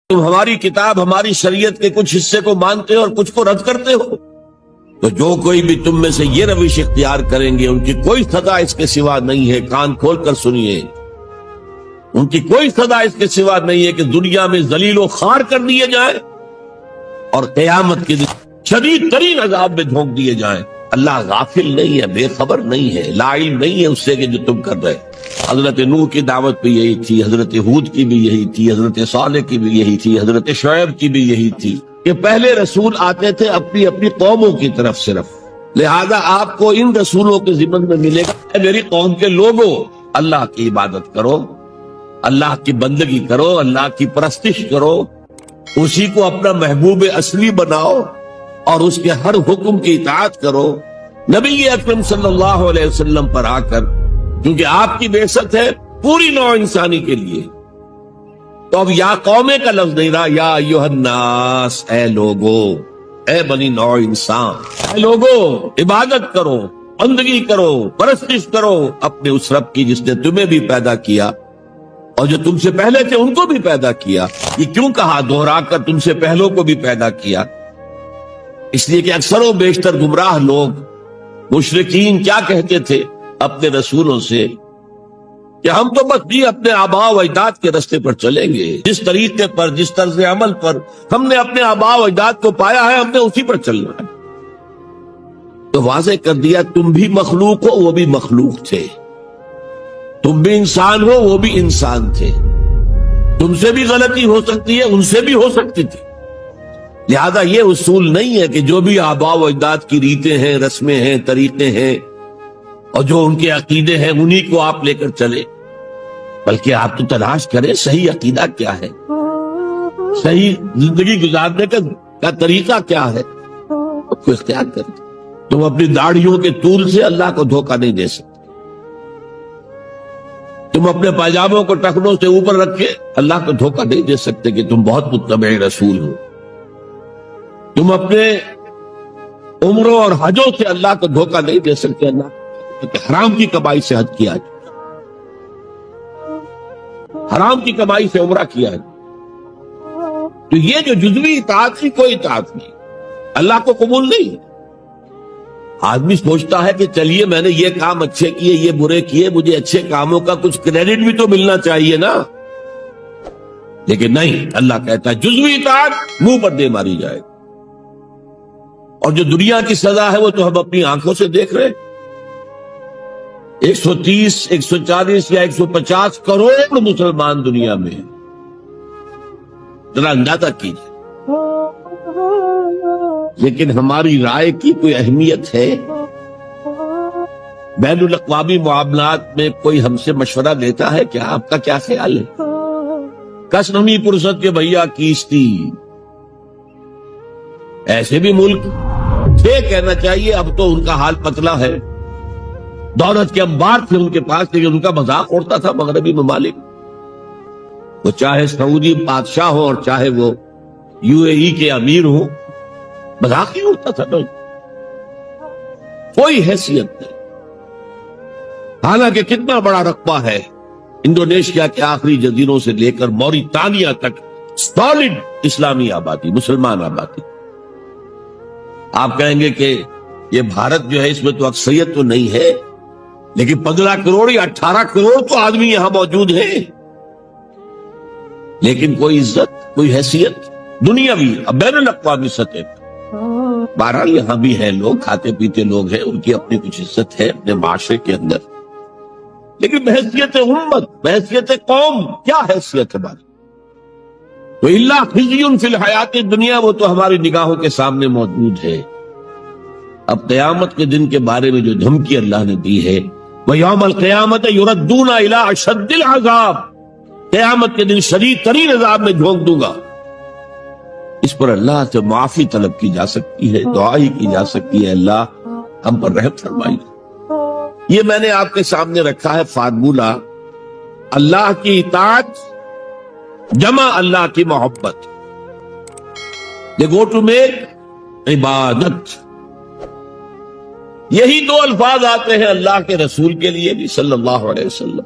تم ہماری کتاب ہماری شریعت کے کچھ حصے کو مانتے ہو اور کچھ کو رد کرتے ہو، تو جو کوئی بھی تم میں سے یہ روش اختیار کریں گے ان کی کوئی سزا اس کے سوا نہیں ہے، کان کھول کر سنیے، ان کی کوئی سزا اس کے سوا نہیں ہے کہ دنیا میں ذلیل و خوار کر دیے جائیں اور قیامت کے دن شدید ترین عذاب میں جھونک دیے جائیں۔ اللہ غافل نہیں ہے، بے خبر نہیں ہے، لا علم نہیں ہے اس سے کہ جو تم کر رہے۔ حضرت نوح کی دعوت بھی یہی تھی، حضرت ہود کی بھی یہی تھی، حضرت صالح کی بھی یہی تھی، حضرت شعیب کی بھی یہی تھی کہ پہلے رسول آتے تھے اپنی اپنی قوموں کی طرف صرف، لہذا آپ کو ان رسولوں کے ضمن میں ملے گا اے میری قوم کے لوگوں، اللہ کی عبادت کرو، اللہ کی بندگی کرو، اللہ کی پرستش کرو، اسی کو اپنا محبوب اصلی بناؤ اور اس کے ہر حکم کی اطاعت کرو۔ نبی اکرم صلی اللہ علیہ وسلم پر آ کر، کیونکہ آپ کی بعثت ہے پوری نوع انسانی کے لیے، تو اب یا قومے کا لفظ نہیں رہا، یا ایھا الناس، اے لوگو، اے بنی نوع انسان، اے لوگو عبادت کرو، بندگی کرو، پرستش کرو اپنے اس رب کی جس نے تمہیں بھی پیدا کیا اور جو تم سے پہلے تھے ان کو بھی پیدا کیا۔ یہ کیوں کہا دوہرا کر تم سے پہلوں کو بھی پیدا کیا؟ اس لیے کہ اکثر و بیشتر گمراہ لوگ مشرکین کیا کہتے تھے اپنے رسولوں سے کہ ہم تو بس جی اپنے آباء و اجداد کے راستے پر چلیں گے، جس طریقے پر، جس طرز عمل پر ہم نے اپنے آباء و اجداد کو پایا ہے ہم نے اسی پر چلنا ہے۔ تو واضح کر دیا تم بھی مخلوق ہو، وہ بھی مخلوق تھے، تم بھی انسان ہو، وہ بھی انسان تھے، تم سے بھی غلطی ہو سکتی ہے، ان سے بھی ہو سکتی تھی، لہذا یہ اصول نہیں ہے کہ جو بھی آباء و اجداد کی ریتیں ہیں، رسمیں ہیں، طریقے ہیں اور جو ان کے عقیدے ہیں انہی کو آپ لے کر چلے، بلکہ آپ تو تلاش کریں صحیح عقیدہ کیا ہے، صحیح زندگی گزارنے کا طریقہ کیا ہے، اس کو اختیار کریں۔ تم اپنی داڑھیوں کے طول سے اللہ کو دھوکہ نہیں دے سکتے، تم اپنے پاجاموں کو ٹخنوں سے اوپر رکھ کے اللہ کو دھوکہ نہیں دے سکتے کہ تم بہت متبع رسول ہو، تم اپنے عمروں اور حجوں سے اللہ کو دھوکہ نہیں دے سکتے، اللہ کہ حرام کی کمائی سے حج کیا ہے، حرام کی کمائی سے عمرہ کیا ہے، تو یہ جو جزوی اطاعت کی کوئی اطاعت نہیں، اللہ کو قبول نہیں۔ آدمی سوچتا ہے کہ چلیے میں نے یہ کام اچھے کیے، یہ برے کیے، مجھے اچھے کاموں کا کچھ کریڈٹ بھی تو ملنا چاہیے نا، لیکن نہیں، اللہ کہتا ہے جزوی اطاعت منہ پر دے ماری جائے، اور جو دنیا کی سزا ہے وہ تو ہم اپنی آنکھوں سے دیکھ رہے ہیں۔ 130، 140 یا 150 کروڑ مسلمان دنیا میں ہیں، ذرا اندازہ کیجیے، لیکن ہماری رائے کی کوئی اہمیت ہے؟ بین الاقوامی معاملات میں کوئی ہم سے مشورہ لیتا ہے کیا؟ آپ کا کیا خیال ہے؟ کس نمی پرست کے بھیا کیستی، ایسے بھی ملک تھے کہنا چاہیے، اب تو ان کا حال پتلا ہے، دولت کے انبار تھے ان کے پاس، لیکن ان کا مذاق اڑتا تھا مغربی ممالک، وہ چاہے سعودی بادشاہ ہو اور چاہے وہ UAE کے امیر ہو، مذاق ہی اڑتا تھا، کوئی حیثیت نہیں۔ حالانکہ کتنا بڑا رقبہ ہے انڈونیشیا کے آخری جزیروں سے لے کر موریتانیہ تک، سالڈ اسلامی آبادی، مسلمان آبادی۔ آپ کہیں گے کہ یہ بھارت جو ہے اس میں تو اکثریت تو نہیں ہے، لیکن 15 کروڑ یا 18 کروڑ تو آدمی یہاں موجود ہیں، لیکن کوئی عزت، کوئی حیثیت دنیاوی بین الاقوامی سطح پر۔ بہرحال یہاں بھی ہیں لوگ، کھاتے پیتے لوگ ہیں، ان کی اپنی کچھ عزت ہے اپنے معاشرے کے اندر، لیکن بحیثیت امت، بحیثیت قوم کیا حیثیت ہماری؟ تو اللہ خزی فی الحیات دنیا، وہ تو ہماری نگاہوں کے سامنے موجود ہے۔ اب قیامت کے دن کے بارے میں جو دھمکی اللہ نے دی ہے، وَيَوْمَ الْقِيَامَةِ يُرَدُّونَ إِلَىٰ أَشَدِّ الْعَذَابِ، قیامت کے دن شدید ترین عذاب میں جھونک دوں گا۔ اس پر اللہ سے معافی طلب کی جا سکتی ہے، دعا ہی کی جا سکتی ہے، اللہ ہم پر رحم فرمائیے۔ یہ میں نے آپ کے سامنے رکھا ہے فارمولہ، اللہ کی اطاعت جمع اللہ کی محبت، they go to make عبادت۔ یہی دو الفاظ آتے ہیں اللہ کے رسول کے لیے بھی صلی اللہ علیہ وسلم۔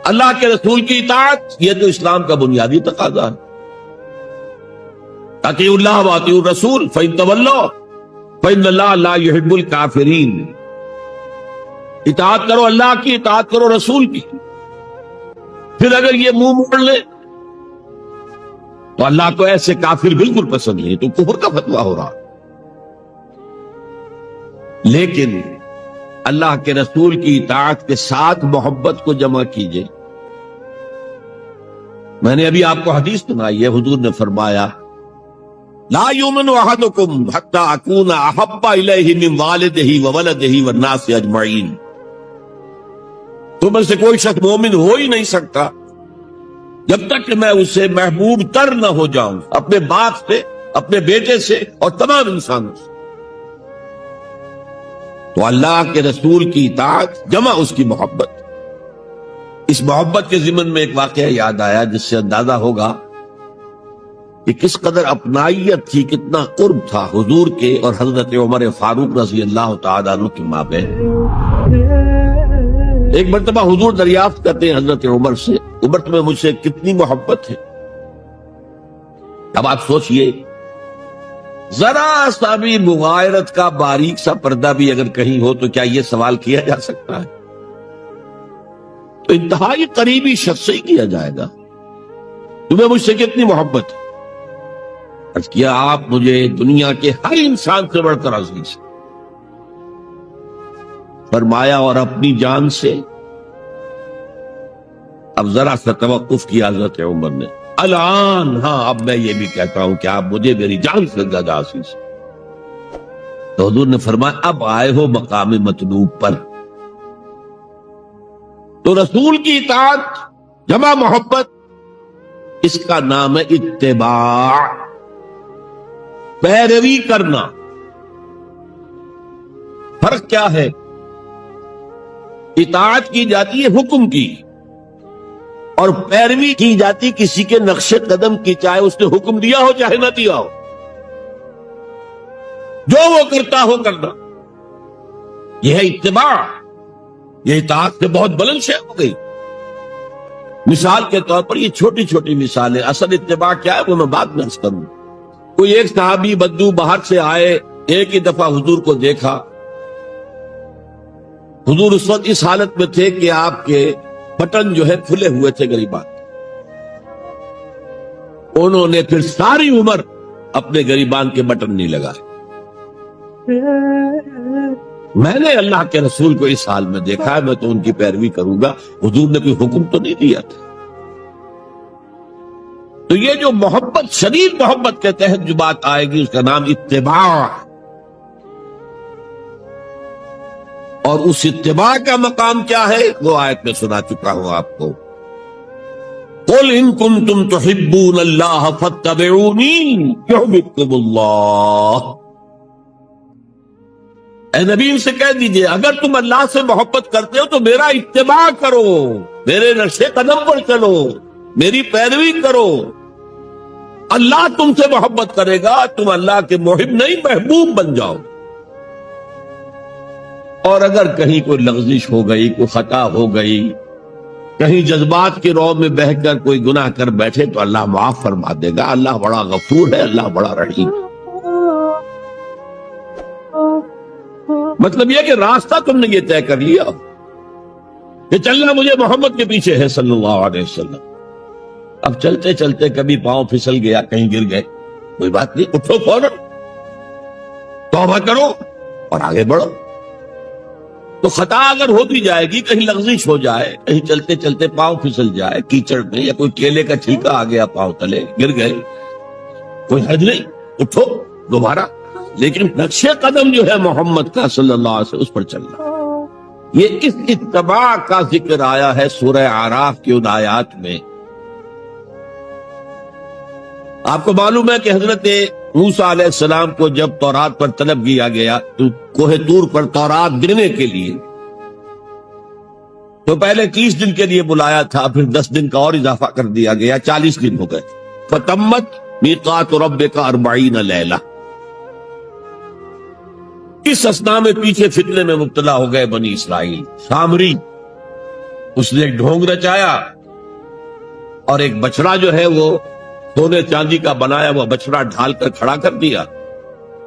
اللہ کے رسول کی اطاعت یہ تو اسلام کا بنیادی تقاضا ہے. اطیعوا اللہ واطیعوا الرسول فإن تولوا فإن اللہ لا يحب الکافرین. اطاعت کرو اللہ کی، اطاعت کرو رسول کی. پھر اگر یہ منہ موڑ لے تو اللہ کو ایسے کافر بالکل پسند نہیں، تو کفر کا فتویٰ ہو رہا. لیکن اللہ کے رسول کی اطاعت کے ساتھ محبت کو جمع کیجئے. میں نے ابھی آپ کو حدیث سنائی ہے، حضور نے فرمایا لا یؤمن احدکم حتی اکون احب الیہ من والدہ وولدہ والناس اجمعین. تم میں سے کوئی شخص مومن ہو ہی نہیں سکتا جب تک کہ میں اسے محبوب تر نہ ہو جاؤں، اپنے باپ سے، اپنے بیٹے سے اور تمام انسانوں سے. تو اللہ کے رسول کی اطاعت جمع اس کی محبت. اس محبت کے ضمن میں ایک واقعہ یاد آیا جس سے اندازہ ہوگا کہ کس قدر اپنائیت تھی، کتنا قرب تھا حضور کے اور حضرت عمر فاروق رضی اللہ تعالیٰ عنہ کے مابین. ایک مرتبہ حضور دریافت کرتے ہیں حضرت عمر سے، عمر تمہیں مجھ سے کتنی محبت ہے؟ اب آپ سوچئے ذرا سا بھی مغایرت کا باریک سا پردہ بھی اگر کہیں ہو تو کیا یہ سوال کیا جا سکتا ہے؟ تو انتہائی قریبی شخص سے ہی کیا جائے گا، تمہیں مجھ سے کتنی محبت ہے؟ عرض کیا آپ مجھے دنیا کے ہر انسان سے بڑھ کر عزیز. فرمایا اور اپنی جان سے؟ اب ذرا سا توقف کیا حضرت عمر نے. الان ہاں اب میں یہ بھی کہتا ہوں کہ آپ مجھے میری جان سے زیادہ عزیز. تو حضور نے فرمایا اب آئے ہو مقام مطلوب پر. تو رسول کی اطاعت جمع محبت، اس کا نام ہے اتباع، پیروی کرنا. فرق کیا ہے؟ اطاعت کی جاتی ہے حکم کی اور پیروی کی جاتی کسی کے نقش قدم کی، چاہے اس نے حکم دیا ہو چاہے نہ دیا ہو، جو وہ کرتا ہو کرنا. یہ ہے اتباع. یہ اطاعت سے بہت بلند شے ہو گئی. مثال کے طور پر یہ چھوٹی چھوٹی مثالیں، اصل اتباع کیا ہے وہ میں بعد میں عرض کروں. کوئی ایک صحابی بدو باہر سے آئے، ایک ہی دفعہ حضور کو دیکھا. حضور اس وقت اس حالت میں تھے کہ آپ کے بٹن جو ہے کھلے ہوئے تھے گریبان. انہوں نے پھر ساری عمر اپنے گریبان کے بٹن نہیں لگائے. میں نے اللہ کے رسول کو اس حال میں دیکھا ہے، میں تو ان کی پیروی کروں گا. حضور نے کوئی حکم تو نہیں دیا تھا. تو یہ جو محبت، شدید محبت کے تحت جو بات آئے گی اس کا نام اتباع. اور اس اتباع کا مقام کیا ہے وہ آیت میں سنا چکا ہوں آپ کو. قل ان کنتم تحبون اللہ فاتبعونی یحببکم اللہ. اے نبی ان سے کہہ دیجئے اگر تم اللہ سے محبت کرتے ہو تو میرا اتباع کرو، میرے نقش قدم پر چلو، میری پیروی کرو. اللہ تم سے محبت کرے گا، تم اللہ کے محب نہیں محبوب بن جاؤ. اور اگر کہیں کوئی لغزش ہو گئی، کوئی خطا ہو گئی، کہیں جذبات کی رو میں بہہ کر کوئی گناہ کر بیٹھے تو اللہ معاف فرما دے گا. اللہ بڑا غفور ہے، اللہ بڑا رحیم. مطلب یہ کہ راستہ تم نے یہ طے کر لیا کہ چلنا مجھے محمد کے پیچھے ہے صلی اللہ علیہ وسلم. اب چلتے چلتے کبھی پاؤں پھسل گیا، کہیں گر گئے، کوئی بات نہیں، اٹھو فوراً، توبہ کرو اور آگے بڑھو. تو خطا اگر ہوتی جائے گی، کہیں لغزش ہو جائے، کہیں چلتے چلتے پاؤں پھسل جائے کیچڑ میں، یا کوئی کیلے کا چھلکا آ گیا پاؤں تلے، گر گئے، کوئی حرج نہیں، اٹھو دوبارہ. لیکن نقش قدم جو ہے محمد کا صلی اللہ علیہ وسلم اس پر چلنا. یہ اس اتباع کا ذکر آیا ہے سورہ اعراف کی ان آیات میں. آپ کو معلوم ہے کہ حضرت موسیٰ علیہ السلام کو جب تورات پر طلب کیا گیا تو کوہ طور پر تورات دینے کے لیے، تو پہلے 30 دن کے لیے بلایا تھا، پھر 10 دن کا اور اضافہ کر دیا گیا، 40 دن ہو گئے. فتمت میقات ربک 40 لیلہ. اس اسنا میں پیچھے فتنے میں مبتلا ہو گئے بنی اسرائیل. سامری اس نے ایک ڈھونگ رچایا اور ایک بچڑا جو ہے وہ سونے چاندی کا بنایا ہوا بچڑا ڈھال کر کھڑا کر دیا.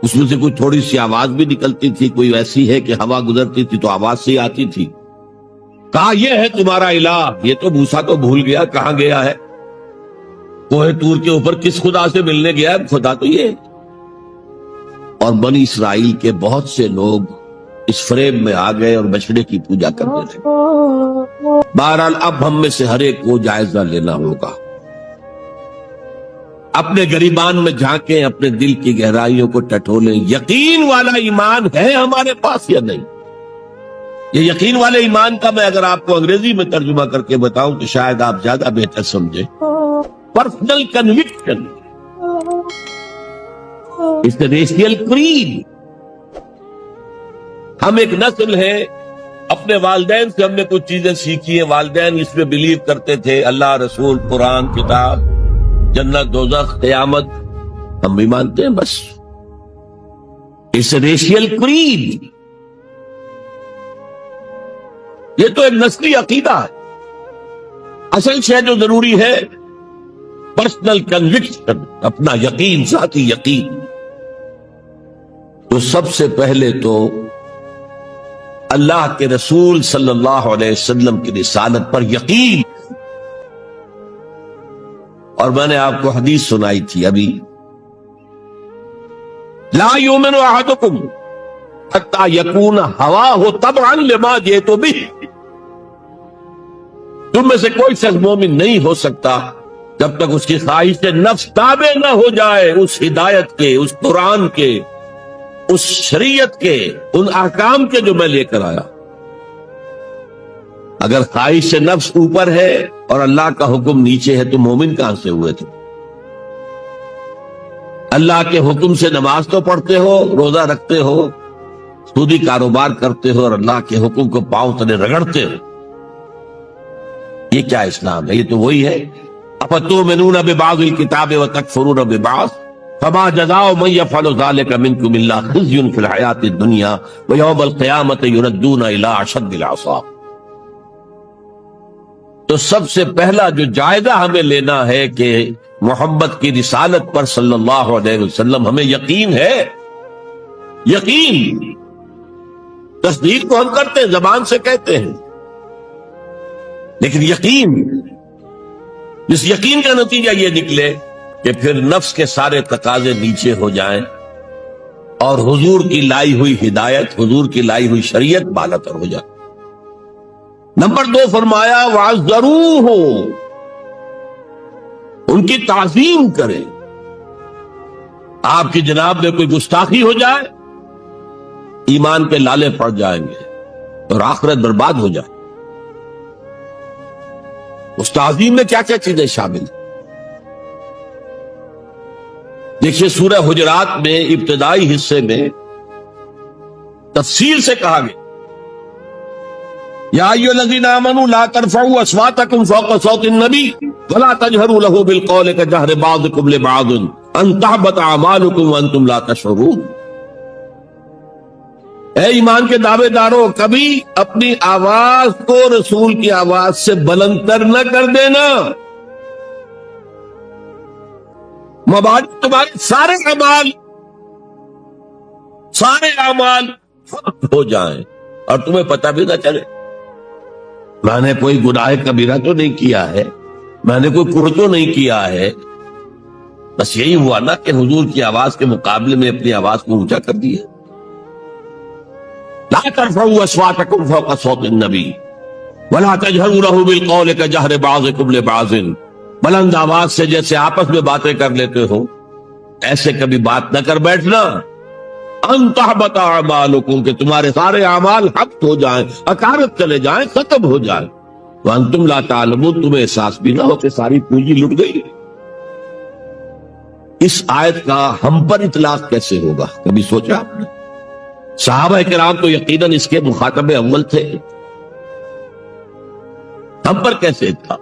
اس میں سے کوئی تھوڑی سی آواز بھی نکلتی تھی, کوئی ایسی ہے کہ ہوا گزرتی تھی تو آواز سے آتی تھی. کہا یہ ہے تمہارا الہ. یہ تو موسیٰ تو بھول گیا کہاں گیا ہے, کوہ طور کے اوپر کس خدا سے ملنے گیا ہے, خدا تو یہ. اور بنی اسرائیل کے بہت سے لوگ اس فریب میں آ گئے اور بچڑے کی پوجا کرتے تھے. بہرحال اب ہم میں سے ہر ایک کو جائزہ لینا ہوگا, اپنے گریبان میں جھانکیں, اپنے دل کی گہرائیوں کو ٹٹولیں. یقین والا ایمان ہے ہمارے پاس یا نہیں؟ یہ یقین والے ایمان کا میں اگر آپ کو انگریزی میں ترجمہ کر کے بتاؤں تو شاید آپ زیادہ بہتر سمجھیں. پرسنل کنوکشن اس ریشیل کریڈ. ہم ایک نسل ہے, اپنے والدین سے ہم نے کچھ چیزیں سیکھی ہیں, والدین اس میں بلیو کرتے تھے, اللہ, رسول, قرآن, کتاب, جنت, دوزخ, قیامت, ہم بھی مانتے ہیں. بس اس ریشیل کریڈ, یہ تو ایک نسلی عقیدہ ہے. اصل شے جو ضروری ہے پرسنل کنوکشن, اپنا یقین, ذاتی یقین. تو سب سے پہلے تو اللہ کے رسول صلی اللہ علیہ وسلم کی رسالت پر یقین. اور میں نے آپ کو حدیث سنائی تھی ابھی, لا یؤمن احدکم حتی یکون ہواہ تبعا لما جئت بہ. تم میں سے کوئی شخص مومن نہیں ہو سکتا جب تک اس کی خواہش نفس تابع نہ ہو جائے اس ہدایت کے, اس قرآن کے, اس شریعت کے, ان احکام کے جو میں لے کر آیا. اگر خواہش نفس اوپر ہے اور اللہ کا حکم نیچے ہے تو مومن کہاں سے ہوئے تھے؟ اللہ کے حکم سے نماز تو پڑھتے ہو, روزہ رکھتے ہو, سودی کاروبار کرتے ہو, اور اللہ کے حکم کو پاؤں تلے رگڑتے ہو. یہ کیا اسلام ہے؟ یہ تو وہی ہے, افتؤمنون ببعض الکتاب وتکفرون ببعض فما جزاء من يفعل ذلك منكم الا خزي في الحياة الدنيا ويوم القيامة يردون الى اشد العذاب. تو سب سے پہلا جو جائزہ ہمیں لینا ہے کہ محمد کی رسالت پر صلی اللہ علیہ وسلم ہمیں یقین ہے. یقین, تصدیق تو ہم کرتے ہیں, زبان سے کہتے ہیں, لیکن یقین, اس یقین کا نتیجہ یہ نکلے کہ پھر نفس کے سارے تقاضے نیچے ہو جائیں اور حضور کی لائی ہوئی ہدایت, حضور کی لائی ہوئی شریعت بالاتر ہو جائے. نمبر 2 فرمایا وَعَزَّرُوهُ, ان کی تعظیم کریں. آپ کی جناب میں کوئی گستاخی ہو جائے, ایمان پہ لالے پڑ جائیں گے اور آخرت برباد ہو جائے. اس تعظیم میں کیا کیا چیزیں شامل ہیں؟ دیکھیے سورہ حجرات میں ابتدائی حصے میں تفصیل سے کہا گیا یا ایھا الذین آمنوا لا ترفعوا اصواتکم فوق صوت النبی ولا تجہروا له بالقول کجہر بعضکم لبعض ان تحبط اعمالکم وانتم لا تشعرون. اے ایمان کے دعوے دارو, کبھی اپنی آواز کو رسول کی آواز سے بلند تر نہ کر دینا, مبارک تمہارے سارے اعمال فقط ہو جائیں اور تمہیں پتہ بھی نہ چلے. میں نے کوئی گناہ کبیرہ تو نہیں کیا ہے, میں نے کوئی کفر تو نہیں کیا ہے, بس یہی ہوا نا کہ حضور کی آواز کے مقابلے میں اپنی آواز کو اونچا کر دیا. لا ترفعوا اصواتکم فوق صوت النبی ولا تجہروا له بالقول کجہر بعضکم لبعض. بلند آواز سے جیسے آپس میں باتیں کر لیتے ہو ایسے کبھی بات نہ کر بیٹھنا. ان تحبط اعمالکم, کہ تمہارے سارے اعمال حبط ہو جائیں, اکارت چلے جائیں, ختم ہو جائیں. وانتم لا تعلمون, تمہیں احساس بھی نہ ہو کہ ساری پونجی لٹ گئی. اس آیت کا ہم پر اطلاق کیسے ہوگا, کبھی سوچا آپ نے؟ صحابہ کرام تو یقیناً اس کے مخاطب اول تھے, ہم پر کیسے تھا؟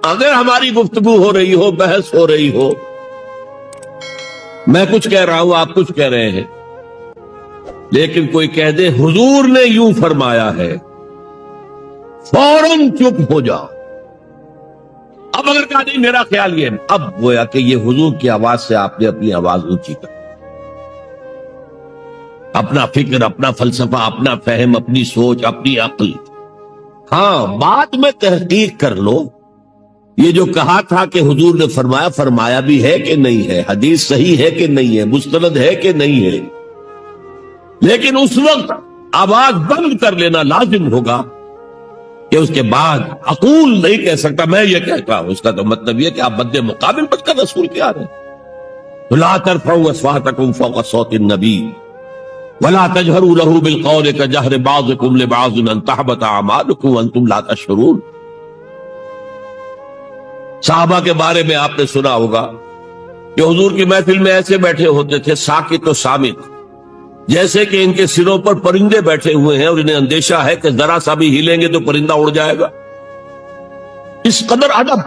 اگر ہماری گفتگو ہو رہی ہو, بحث ہو رہی ہو, میں کچھ کہہ رہا ہوں, آپ کچھ کہہ رہے ہیں, لیکن کوئی کہہ دے حضور نے یوں فرمایا ہے, فوراً چپ ہو جاؤ. اب اگر کہا نہیں میرا خیال یہ ہے، اب گویا کہ یہ حضور کی آواز سے آپ نے اپنی آواز اونچی کر، اپنا فکر، اپنا فلسفہ، اپنا فہم، اپنی سوچ، اپنی عقل. ہاں بات میں تحقیق کر لو، یہ جو کہا تھا کہ حضور نے فرمایا، فرمایا بھی ہے کہ نہیں ہے، حدیث صحیح ہے کہ نہیں ہے، مستند ہے کہ نہیں ہے. لیکن اس وقت آواز بند کر لینا لازم ہوگا کہ اس کے بعد اقول نہیں کہہ سکتا میں یہ کہتا ہوں. اس کا تو مطلب یہ کہ آپ مد مقابل بن کر رسول کے آ رہے ہیں. لا ترفعوا اصواتکم فوق صوت النبی ولا تجهروا له بالقول كجهر بعضكم لبعض ان تحبط اعمالكم وانتم لا تشعرون. صحابہ کے بارے میں آپ نے سنا ہوگا کہ حضور کی محفل میں ایسے بیٹھے ہوتے تھے ساکت و صامت، جیسے کہ ان کے سروں پر پرندے بیٹھے ہوئے ہیں اور انہیں اندیشہ ہے کہ ذرا سا بھی ہلیں گے تو پرندہ اڑ جائے گا. اس قدر ادب.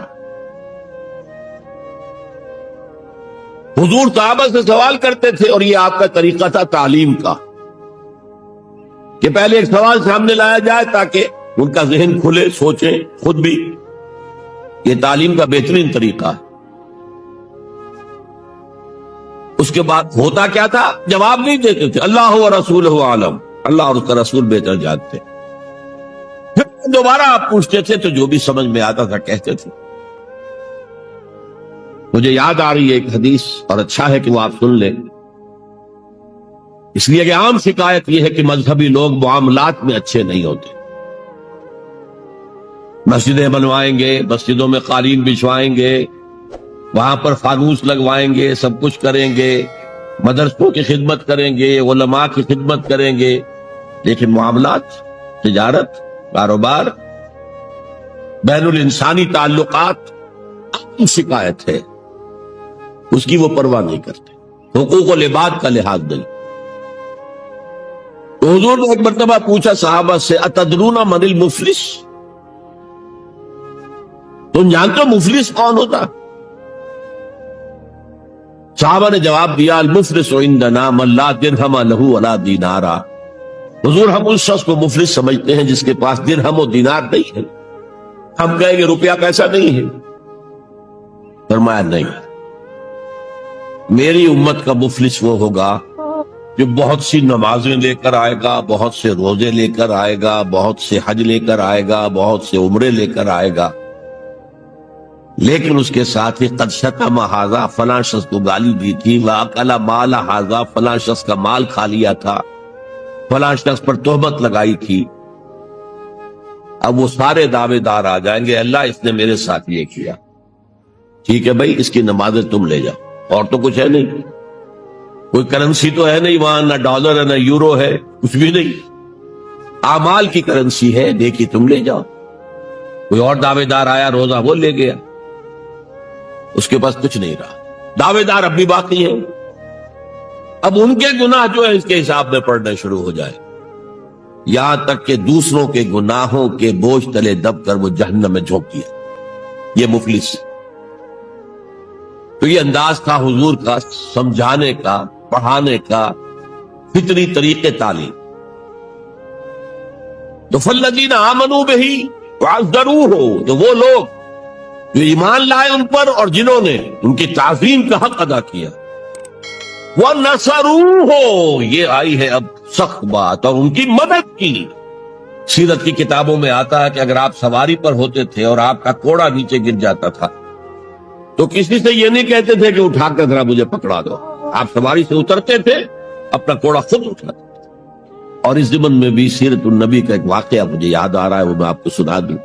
حضور صحابہ سے سوال کرتے تھے اور یہ آپ کا طریقہ تھا تعلیم کا کہ پہلے ایک سوال سامنے لایا جائے تاکہ ان کا ذہن کھلے، سوچیں خود بھی. یہ تعلیم کا بہترین طریقہ ہے. اس کے بعد ہوتا کیا تھا؟ جواب نہیں دیتے تھے، اللہ و رسولہ عالم، اللہ اور اس کا رسول بہتر جانتے. پھر دوبارہ آپ پوچھتے تھے تو جو بھی سمجھ میں آتا تھا کہتے تھے. مجھے یاد آ رہی ہے ایک حدیث اور اچھا ہے کہ وہ آپ سن لیں، اس لیے کہ عام شکایت یہ ہے کہ مذہبی لوگ معاملات میں اچھے نہیں ہوتے. مسجدیں بنوائیں گے، مسجدوں میں قالین بچھوائیں گے، وہاں پر فانوس لگوائیں گے، سب کچھ کریں گے، مدرسوں کی خدمت کریں گے، علماء کی خدمت کریں گے، لیکن معاملات، تجارت، کاروبار، بین الانسانی تعلقات عام شکایت ہے، اس کی وہ پرواہ نہیں کرتے. حقوق و لباد کا لحاظ نہیں. تو حضور نے ایک مرتبہ پوچھا صحابہ سے، اتدرون من المفلس، تم جانتے ہو مفلس کون ہوتا؟ صحابہ نے جواب دیا، المفلس عندنا من لا درہم لہ ولا دینارا. حضور ہم اس شخص کو مفلس سمجھتے ہیں جس کے پاس درہم و دینار نہیں ہے. ہم کہیں گے روپیہ پیسہ نہیں ہے. فرمایا نہیں، میری امت کا مفلس وہ ہوگا جو بہت سی نمازیں لے کر آئے گا، بہت سے روزے لے کر آئے گا، بہت سے حج لے کر آئے گا، بہت سے عمرے لے کر آئے گا، لیکن اس کے ساتھ ہی قد شتم ھذا، فلاں شخص کو گالی دی تھی، واکل مال ھذا، فلاں شخص کا مال کھا لیا تھا، فلاں شخص پر تہمت لگائی تھی. اب وہ سارے دعوے دار آ جائیں گے، اللہ اس نے میرے ساتھ یہ کیا. ٹھیک ہے بھائی، اس کی نمازیں تم لے جاؤ، اور تو کچھ ہے نہیں، کوئی کرنسی تو ہے نہیں وہاں، نہ ڈالر ہے نہ یورو ہے، کچھ بھی نہیں، اعمال کی کرنسی ہے، دیکھی تم لے جاؤ. کوئی اور دعوے دار آیا، روزہ وہ لے گیا، اس کے پاس کچھ نہیں رہا. دعوے دار اب بھی باقی ہیں. اب ان کے گناہ جو ہے اس کے حساب میں پڑنے شروع ہو جائے، یہاں تک کہ دوسروں کے گناہوں کے بوجھ تلے دب کر وہ جہنم میں جھونک دیا. یہ مفلس. تو یہ انداز تھا حضور کا سمجھانے کا، پڑھانے کا، فطری طریقے تعلیم. تو فالذین آمنوا بہ وعزروہ، تو وہ لوگ جو ایمان لائے ان پر اور جنہوں نے ان کی تعظیم کا حق ادا کیا. وَنَصَرُوهُ، یہ آئی ہے اب سخت بات، اور ان کی مدد کی. سیرت کی کتابوں میں آتا ہے کہ اگر آپ سواری پر ہوتے تھے اور آپ کا کوڑا نیچے گر جاتا تھا تو کسی سے یہ نہیں کہتے تھے کہ اٹھا کر ذرا مجھے پکڑا دو. آپ سواری سے اترتے تھے، اپنا کوڑا خود اٹھاتے تھے. اور اس ضمن میں بھی سیرت النبی کا ایک واقعہ مجھے یاد آ رہا ہے، وہ میں آپ کو سنا دوں.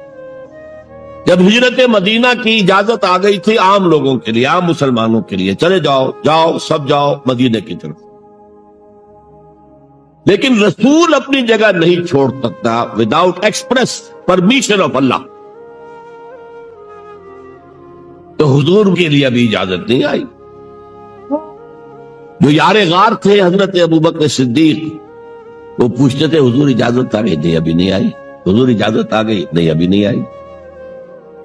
جب ہجرت مدینہ کی اجازت آ گئی تھی عام لوگوں کے لیے، عام مسلمانوں کے لیے، چلے جاؤ جاؤ سب جاؤ مدینہ کی طرف، لیکن رسول اپنی جگہ نہیں چھوڑ سکتا وداؤٹ ایکسپریس پرمیشن آف اللہ. تو حضور کے لیے ابھی اجازت نہیں آئی. جو یار غار تھے حضرت ابوبکر صدیق، وہ پوچھتے تھے حضور اجازت آ گئی؟ نہیں ابھی نہیں آئی. حضور اجازت آ گئی؟ نہیں ابھی نہیں آئی.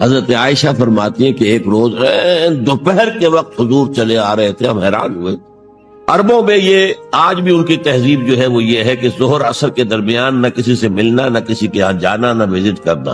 حضرت عائشہ فرماتی ہیں کہ ایک روز دوپہر کے وقت حضور چلے آ رہے تھے، ہم حیران ہوئے. عربوں میں یہ آج بھی ان کی تہذیب جو ہے وہ یہ ہے کہ ظہر عصر کے درمیان نہ کسی سے ملنا، نہ کسی کے ہاں جانا، نہ وزٹ کرنا.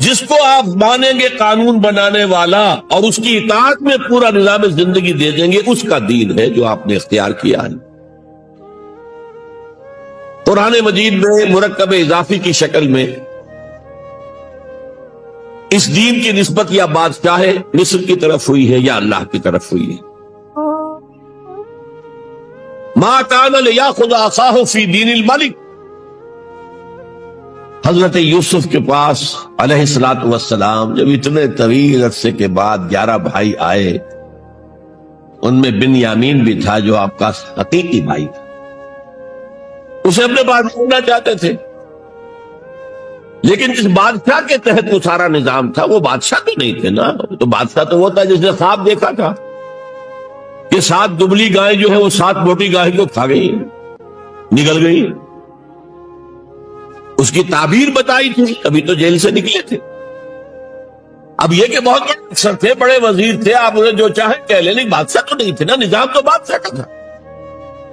جس کو آپ مانیں گے قانون بنانے والا اور اس کی اطاعت میں پورا نظام زندگی دے دیں گے، اس کا دین ہے جو آپ نے اختیار کیا ہے۔ قرآن مجید میں مرکب اضافی کی شکل میں اس دین کی نسبت یا بادشاہ مصر کی طرف ہوئی ہے یا اللہ کی طرف ہوئی ہے۔ ما کان لیاخذ اخاہ فی دین الملک، حضرت یوسف کے پاس علیہ الصلوۃ والسلام جب اتنے طویل عرصے کے بعد 11 بھائی آئے، ان میں بنیامین بھی تھا جو آپ کا حقیقی بھائی تھا، اسے اپنے پاس رکھنا چاہتے تھے، لیکن جس بادشاہ کے تحت وہ سارا نظام تھا وہ بادشاہ تو نہیں تھے نا، تو بادشاہ تو وہ تھا جس نے خواب دیکھا تھا کہ 7 دبلی گائیں جو ہے وہ 7 موٹی گائیں کو کھا گئی، نگل گئی، اس کی تعبیر بتائی تھی، ابھی تو جیل سے نکلے تھے۔ اب یہ کہ بہت بڑے افسر تھے، بڑے وزیر تھے، آپ انہیں جو چاہیں کہہ لیں، لیکن بادشاہ تو نہیں تھے نا، نظام تو بادشاہ کا تھا،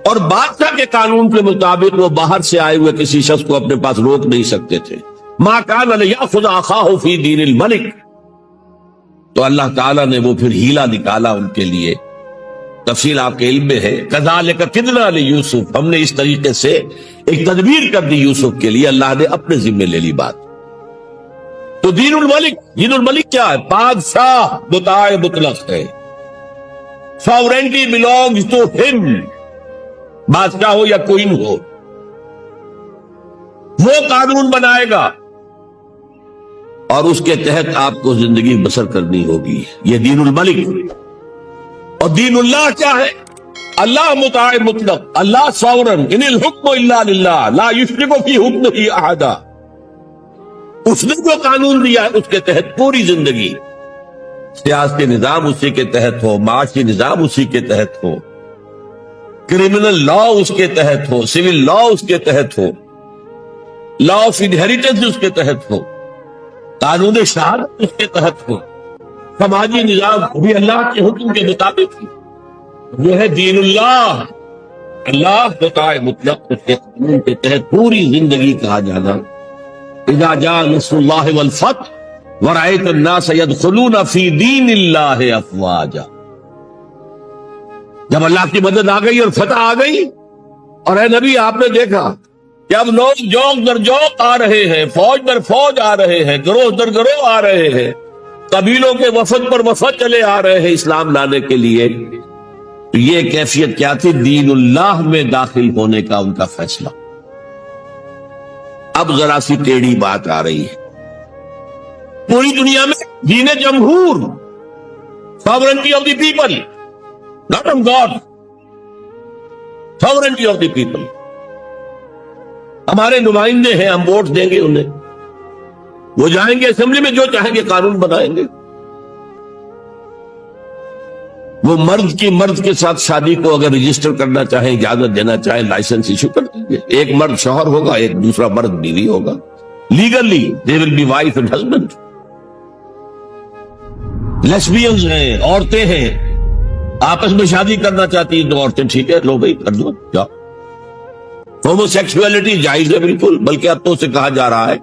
اور بادشاہ کے قانون کے مطابق وہ باہر سے آئے ہوئے کسی شخص کو اپنے پاس روک نہیں سکتے تھے۔ ما کان لیاخذ اخاہ فی دین الملک، تو اللہ تعالیٰ نے وہ پھر ہیلا نکالا ان کے لیے، تفصیل آپ کے علم میں ہے۔ کذالک کدنا لیوسف، ہم نے اس طریقے سے ایک تدبیر کر دی یوسف کے لیے، اللہ نے اپنے ذمے لے لی بات۔ تو دین الملک کیا ہے؟ بادشاہ مطاع مطلق ہے، ساورینٹی بلونگز ٹو ہم، بادشاہ ہو یا کوئن ہو، وہ قانون بنائے گا اور اس کے تحت آپ کو زندگی بسر کرنی ہوگی، یہ دین الملک۔ اور دین اللہ کیا ہے؟ اللہ مطاع مطلق، اللہ ساورن، ان الحکم الا للہ لا یشرک فی حکمہ احدا، اس نے جو قانون دیا ہے اس کے تحت پوری زندگی، سیاسی نظام اسی کے تحت ہو، معاشی نظام اسی کے تحت ہو، کرمنل لا اس کے تحت ہو، سول لا اس کے تحت ہو، لا آف انہیریٹنس اس کے تحت ہو، قانون شہادت اس کے تحت ہو، سماجی نظام بھی اللہ کے حکم کے مطابق یہ ہے دین اللہ۔ اللہ مطاع مطلق، اس کے قانون کے تحت پوری زندگی کہا جانا۔ اذا جاء نصر اللہ والفتح ورأیت الناس يدخلون فی دین اللہ افواجا، جب اللہ کی مدد آ گئی اور فتح آ گئی، اور اے نبی آپ نے دیکھا کہ اب لوگ جوق در جوق آ رہے ہیں، فوج در فوج آ رہے ہیں، گروہ در گروہ آ رہے ہیں، قبیلوں کے وفد پر وفد چلے آ رہے ہیں اسلام لانے کے لیے۔ تو یہ کیفیت کیا تھی؟ دین اللہ میں داخل ہونے کا ان کا فیصلہ۔ اب ذرا سی ٹیڑھی بات آ رہی ہے، پوری دنیا میں دین جمہور، sovereignty of the people, not of God, sovereignty of the people. ہمارے نمائندے ہیں، ہم ووٹ دیں گے انہیں، وہ جائیں گے اسمبلی میں، جو چاہیں گے قانون بنائیں گے۔ وہ مرد کے ساتھ شادی کو اگر رجسٹر کرنا چاہیں، اجازت دینا چاہیں، لائسنس ایشو کر دیں گے، ایک مرد شوہر ہوگا، ایک دوسرا مرد بیوی ہوگا، legally they will be wife and husband. Lesbians ہیں، عورتیں ہیں، آپس میں شادی کرنا چاہتی ہیں دو عورتیں، ٹھیک ہے، لو بھائی کر دو، جاؤ۔ ہومو سیکسولیٹی جائز ہے بالکل، بلکہ اب تو اسے کہا جا رہا ہے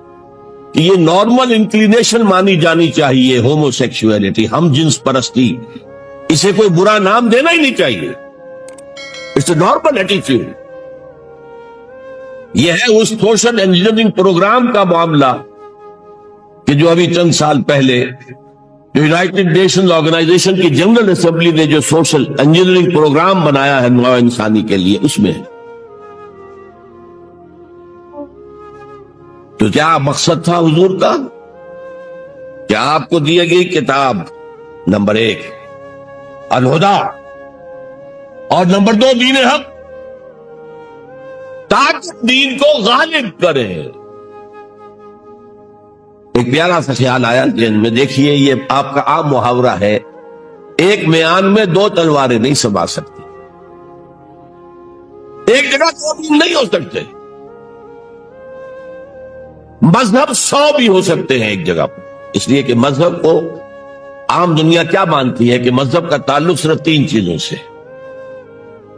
کہ یہ نارمل انکلینیشن مانی جانی چاہیے، ہومو سیکسولیٹی، ہم جنس پرستی، اسے کوئی برا نام دینا ہی نہیں چاہیے، اٹس اے نارمل ایٹیٹیوڈ۔ یہ ہے اس سوشل انجینئرنگ پروگرام کا معاملہ کہ جو ابھی چند سال پہلے یونائٹڈ نیشنز آرگنائزیشن کی جنرل اسمبلی نے جو سوشل انجینئرنگ پروگرام بنایا ہے نوع انسانی کے لیے، اس میں تو کیا مقصد تھا حضور کا؟ کیا آپ کو دی گئی کتاب نمبر 1 الہدا، اور نمبر 2 دین حق، تاکہ دین کو غالب کرے۔ ایک پیارا سا خیال آیا ذہن میں، دیکھیے یہ آپ کا عام محاورہ ہے، ایک میان میں 2 تلواریں نہیں سما سکتی، ایک جگہ 2 دین نہیں ہو سکتے، مذہب 100 بھی ہو سکتے ہیں ایک جگہ پر۔ اس لیے کہ مذہب کو عام دنیا کیا مانتی ہے کہ مذہب کا تعلق صرف 3 چیزوں سے،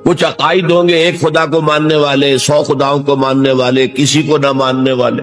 کچھ عقائد ہوں گے، ایک خدا کو ماننے والے، 100 خداؤں کو ماننے والے، کسی کو نہ ماننے والے،